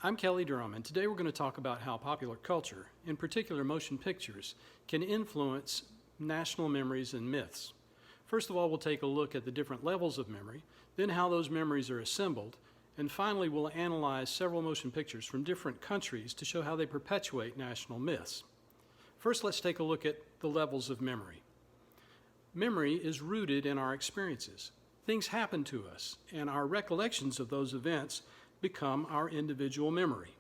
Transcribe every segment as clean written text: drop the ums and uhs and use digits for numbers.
I'm Kelly Durham, and today we're going to talk about how popular culture, in particular motion pictures, can influence national memories and myths. First of all, we'll take a look at the different levels of memory, then how those memories are assembled, and finally we'll analyze several motion pictures from different countries to show how they perpetuate national myths. First, let's take a look at the levels of memory. Memory is rooted in our experiences. Things happen to us, and our recollections of those events become our individual memory.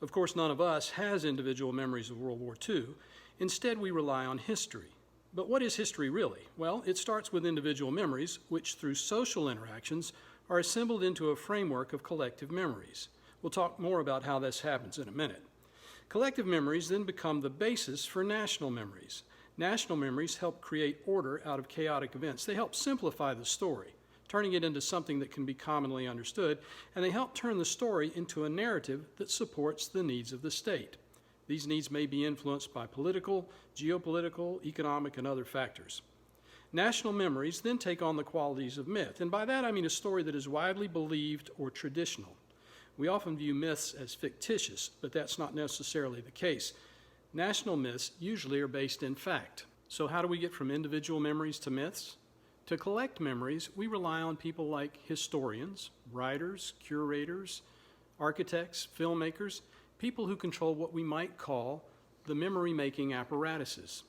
Of course, none of us has individual memories of World War II. Instead, we rely on history. But what is history really? Well, it starts with individual memories, which through social interactions are assembled into a framework of collective memories. We'll talk more about how this happens in a minute. Collective memories then become the basis for national memories. National memories help create order out of chaotic events. They help simplify the story, turning it into something that can be commonly understood, and they help turn the story into a narrative that supports the needs of the state. These needs may be influenced by political, geopolitical, economic, and other factors. National memories then take on the qualities of myth, and by that I mean a story that is widely believed or traditional. We often view myths as fictitious, but that's not necessarily the case. National myths usually are based in fact. So how do we get from individual memories to myths? To collect memories, we rely on people like historians, writers, curators, architects, filmmakers, people who control what we might call the memory-making apparatuses.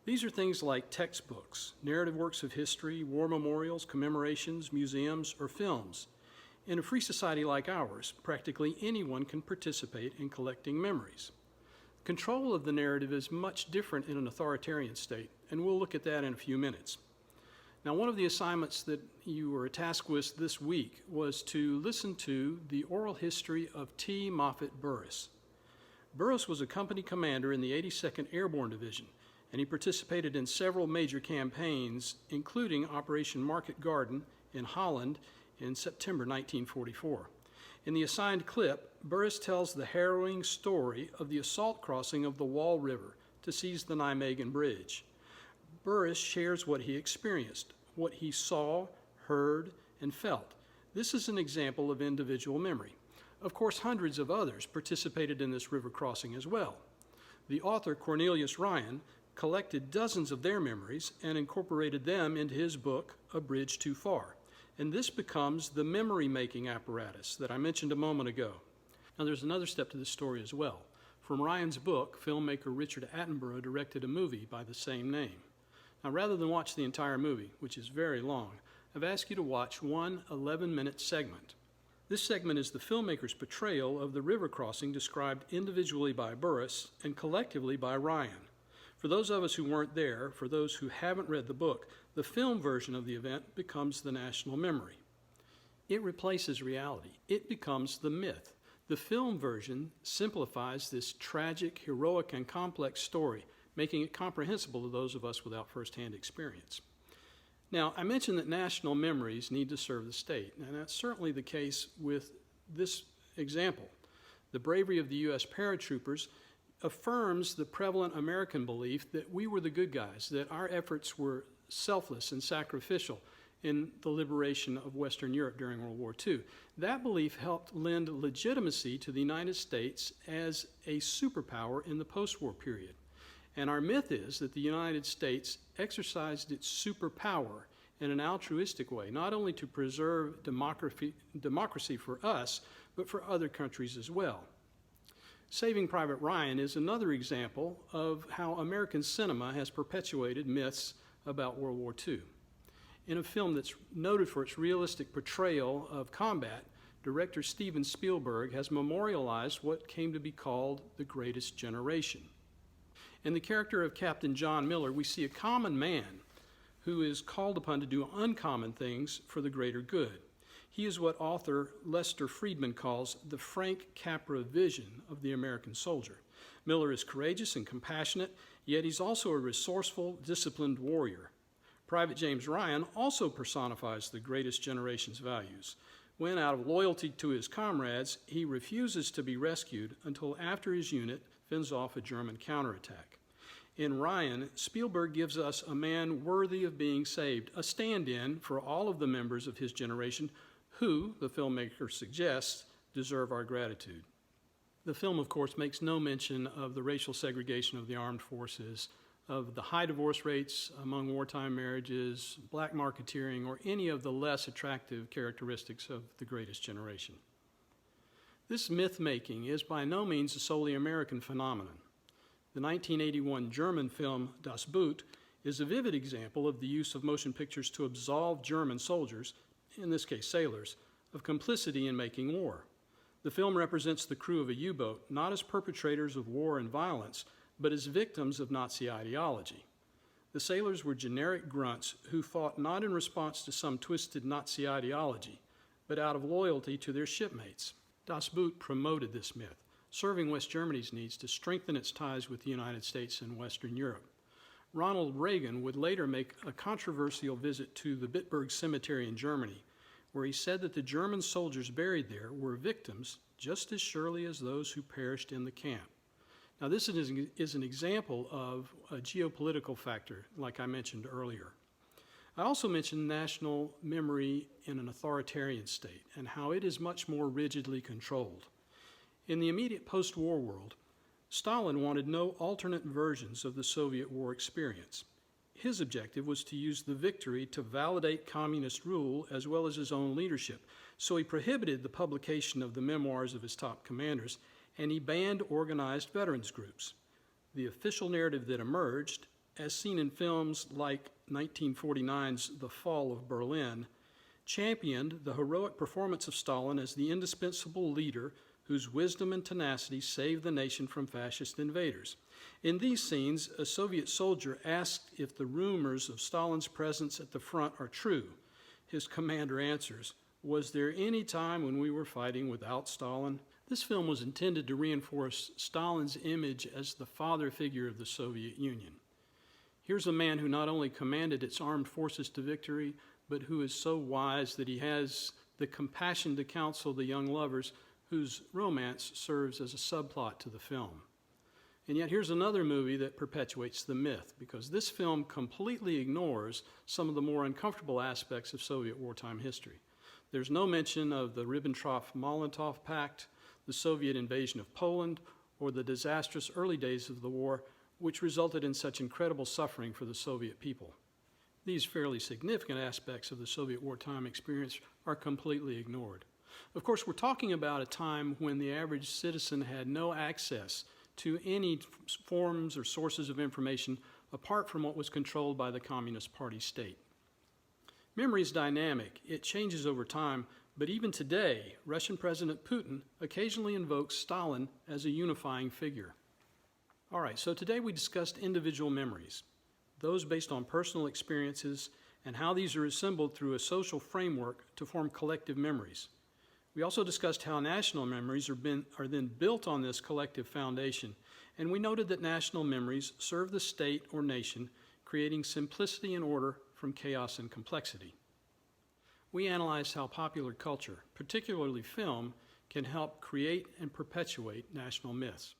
These are things like textbooks, narrative works of history, war memorials, commemorations, museums, or films. In a free society like ours, practically anyone can participate in collecting memories. Control of the narrative is much different in an authoritarian state, and we'll look at that in a few minutes. Now, one of the assignments that you were tasked with this week was to listen to the oral history of T. Moffett Burris. Burris was a company commander in the 82nd Airborne Division, and he participated in several major campaigns, including Operation Market Garden in Holland in September 1944. In the assigned clip, Burris tells the harrowing story of the assault crossing of the Wall River to seize the Nijmegen Bridge. Burris shares what he experienced, what he saw, heard, and felt. This is an example of individual memory. Of course, hundreds of others participated in this river crossing as well. The author, Cornelius Ryan, collected dozens of their memories and incorporated them into his book, A Bridge Too Far. And this becomes the memory-making apparatus that I mentioned a moment ago. Now, there's another step to this story as well. From Ryan's book, filmmaker Richard Attenborough directed a movie by the same name. Now, rather than watch the entire movie, which is very long, I've asked you to watch one 11-minute segment. This segment is the filmmaker's portrayal of the river crossing described individually by Burris and collectively by Ryan. For those of us who weren't there, for those who haven't read the book, the film version of the event becomes the national memory. It replaces reality. It becomes the myth. The film version simplifies this tragic, heroic, and complex story, making it comprehensible to those of us without firsthand experience. Now, I mentioned that national memories need to serve the state, and that's certainly the case with this example. The bravery of the U.S. paratroopers affirms the prevalent American belief that we were the good guys, that our efforts were selfless and sacrificial in the liberation of Western Europe during World War II. That belief helped lend legitimacy to the United States as a superpower in the post-war period. And our myth is that the United States exercised its superpower in an altruistic way, not only to preserve democracy for us, but for other countries as well. Saving Private Ryan is another example of how American cinema has perpetuated myths about World War II. In a film that's noted for its realistic portrayal of combat, director Steven Spielberg has memorialized what came to be called the Greatest Generation. In the character of Captain John Miller, we see a common man who is called upon to do uncommon things for the greater good. He is what author Lester Friedman calls the Frank Capra vision of the American soldier. Miller is courageous and compassionate, yet he's also a resourceful, disciplined warrior. Private James Ryan also personifies the Greatest Generation's values, when, out of loyalty to his comrades, he refuses to be rescued until after his unit fends off a German counterattack. In Ryan, Spielberg gives us a man worthy of being saved, a stand-in for all of the members of his generation who, the filmmaker suggests, deserve our gratitude. The film, of course, makes no mention of the racial segregation of the armed forces, of the high divorce rates among wartime marriages, black marketeering, or any of the less attractive characteristics of the greatest generation. This myth-making is by no means a solely American phenomenon. The 1981 German film Das Boot is a vivid example of the use of motion pictures to absolve German soldiers, in this case sailors, of complicity in making war. The film represents the crew of a U-boat not as perpetrators of war and violence, but as victims of Nazi ideology. The sailors were generic grunts who fought not in response to some twisted Nazi ideology, but out of loyalty to their shipmates. Das Boot promoted this myth, serving West Germany's needs to strengthen its ties with the United States and Western Europe. Ronald Reagan would later make a controversial visit to the Bitburg Cemetery in Germany, where he said that the German soldiers buried there were victims just as surely as those who perished in the camp. Now, this is an example of a geopolitical factor, like I mentioned earlier. I also mentioned national memory in an authoritarian state and how it is much more rigidly controlled. In the immediate post-war world, Stalin wanted no alternate versions of the Soviet war experience. His objective was to use the victory to validate communist rule as well as his own leadership, so he prohibited the publication of the memoirs of his top commanders, and he banned organized veterans groups. The official narrative that emerged, as seen in films like 1949's The Fall of Berlin, championed the heroic performance of Stalin as the indispensable leader whose wisdom and tenacity saved the nation from fascist invaders. In these scenes, a Soviet soldier asked if the rumors of Stalin's presence at the front are true. His commander answers, "Was there any time when we were fighting without Stalin?" This film was intended to reinforce Stalin's image as the father figure of the Soviet Union. Here's a man who not only commanded its armed forces to victory, but who is so wise that he has the compassion to counsel the young lovers whose romance serves as a subplot to the film. And yet here's another movie that perpetuates the myth, because this film completely ignores some of the more uncomfortable aspects of Soviet wartime history. There's no mention of the Ribbentrop-Molotov Pact, the Soviet invasion of Poland, or the disastrous early days of the war, which resulted in such incredible suffering for the Soviet people. These fairly significant aspects of the Soviet wartime experience are completely ignored. Of course, we're talking about a time when the average citizen had no access to any forms or sources of information apart from what was controlled by the Communist Party state. Memory is dynamic. It changes over time, but even today, Russian President Putin occasionally invokes Stalin as a unifying figure. All right, so today we discussed individual memories, those based on personal experiences, and how these are assembled through a social framework to form collective memories. We also discussed how national memories are then built on this collective foundation, and we noted that national memories serve the state or nation, creating simplicity and order from chaos and complexity. We analyzed how popular culture, particularly film, can help create and perpetuate national myths.